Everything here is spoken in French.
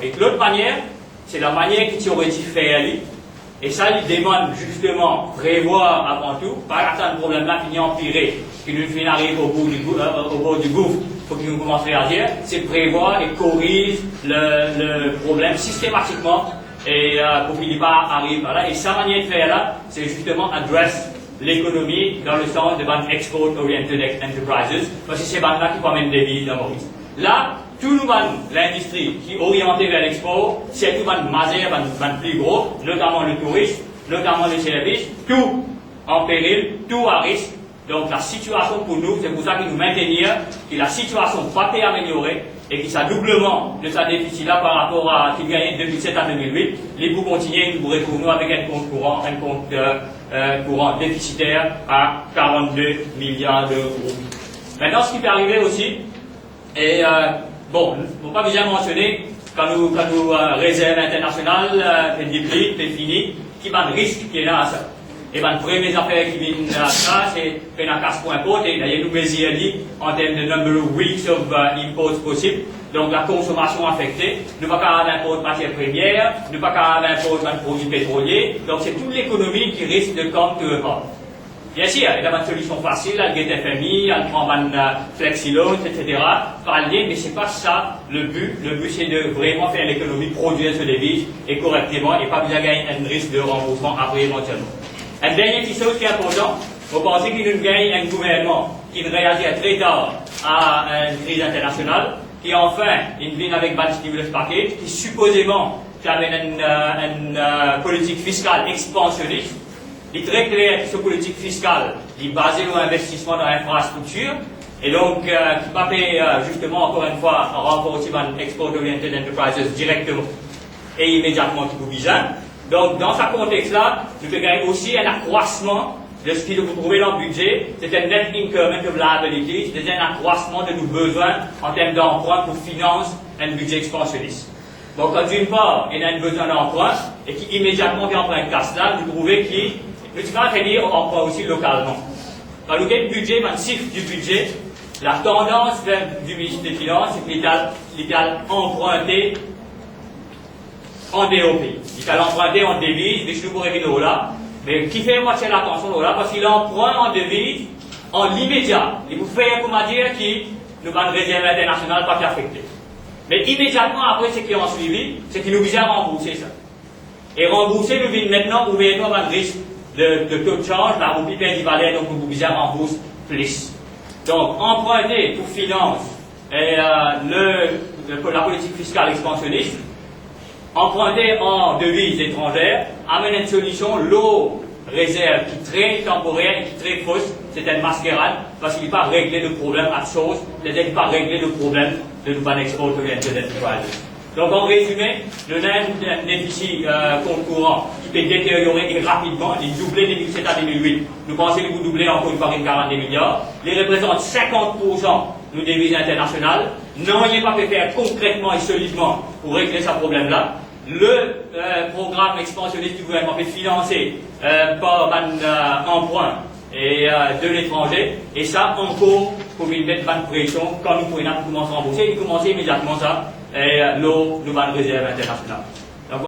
Et l'autre manière, c'est la manière qui aurait été faite. Et ça, il demande justement prévoir avant tout, pas attendre le problème là finit empirer, qu'il nous arrive au bout du gouffre, il faut qu'il nous commence à réagir, c'est prévoir et corriger le problème systématiquement et pour qu'il n'y pas arrive là. Et sa manière de faire là, c'est justement adresse l'économie dans le sens de ban export-oriented enterprises, parce que c'est ban là qui promène des vies dans Maurice. Là, tout l'industrie qui est orientée vers l'export, c'est tout le majeur, le plus gros, notamment le tourisme, notamment les services, tout en péril, tout à risque. Donc la situation pour nous, c'est pour ça que nous maintenons que la situation va pas améliorer et que ça doublement de sa déficit là par rapport à ce qu'il gagnait de 2007 à 2008, les pour continuer, nous pourrons retourner avec un compte courant déficitaire à 42 milliards d'euros. Maintenant, ce qui peut arriver aussi, et bon, il ne faut pas bien mentionner, quand nous réserve internationale, c'est fini, qui va le risque qui est là à ça. Et ben, les premières affaires qui viennent à ça, c'est faire un casse pour import, et d'ailleurs, nous mesurons en termes de number of weeks of imports possible. Donc, la consommation affectée, nous pas qu'à avoir d'import de matières premières, nous pas qu'à avoir d'import de produits pétroliers. Donc, c'est toute l'économie qui risque de compte Europe. Bien sûr, il y a une solution facile, elle get FMI, elle prend une flexi-loan, etc. Parler, mais c'est pas ça le but. Le but, c'est de vraiment faire l'économie produire ce devise et correctement et pas bien gagner un risque de remboursement après éventuellement. Une dernière petite chose qui est importante, vous pensez qu'il nous gagne un gouvernement qui réagit très tard à une crise internationale, qui enfin, il vient avec un stimulus package, qui supposément amène une politique fiscale expansionniste. Il est très clair que cette politique fiscale est basée sur l'investissement dans l'infrastructure et donc qui va justement encore une fois renforcer un export-oriented enterprises directement et immédiatement qui vous vise. Donc dans ce contexte-là, nous devons gagner aussi un accroissement de ce que vous trouvez dans le budget, c'est un net increment of liabilities, c'est un accroissement de nos besoins en termes d'emprunt pour financer un budget expansionniste. Donc d'une part, il y a un besoin d'emprunt et qui immédiatement vient en place là, vous trouvez qu'il le différent est dire on prend aussi localement. Quand vous avez le budget, le chiffre du budget, la tendance du ministre des Finances, c'est qu'il a emprunté en DOP. Il a emprunté en devise, mais je vous pourrais venir là. Mais qui fait moitié l'attention là, parce qu'il emprunte en devise en l'immédiat. Il vous fait, comment dire, qui nous va une réserve internationale pas affectée. Mais immédiatement après ce qui est en suivi, c'est qu'il nous vise à rembourser ça. Et rembourser, nous vient maintenant, vous voyez, un risque de taux de change, la roupie perd du valeur, donc vous vous rembourse plus. Donc, emprunter pour finance et la politique fiscale expansionniste, emprunter en devises étrangères, amène une solution, l'eau réserve qui est très temporaire et qui est très fausse, c'est une mascarade, parce qu'il n'est pas réglé le problème à chose, c'est-à-dire qu'il n'est pas réglé le problème de nous pas export-oriented enterprises. Donc en résumé, le un déficit compte courant qui peut détériorer rapidement, il doublé de 2007 à 2008. Nous pensons que vous doublez encore une fois une 40 milliards. Il représente 50% de nos devises internationales. Non, il n'est pas fait faire concrètement et solidement pour régler ce problème-là. Le programme expansionniste du gouvernement est financé par un emprunt et de l'étranger, et ça encore pour une mettre de pression quand nous pourrons commencer à rembourser, il commence immédiatement ça et l'eau nous va une réserve internationale.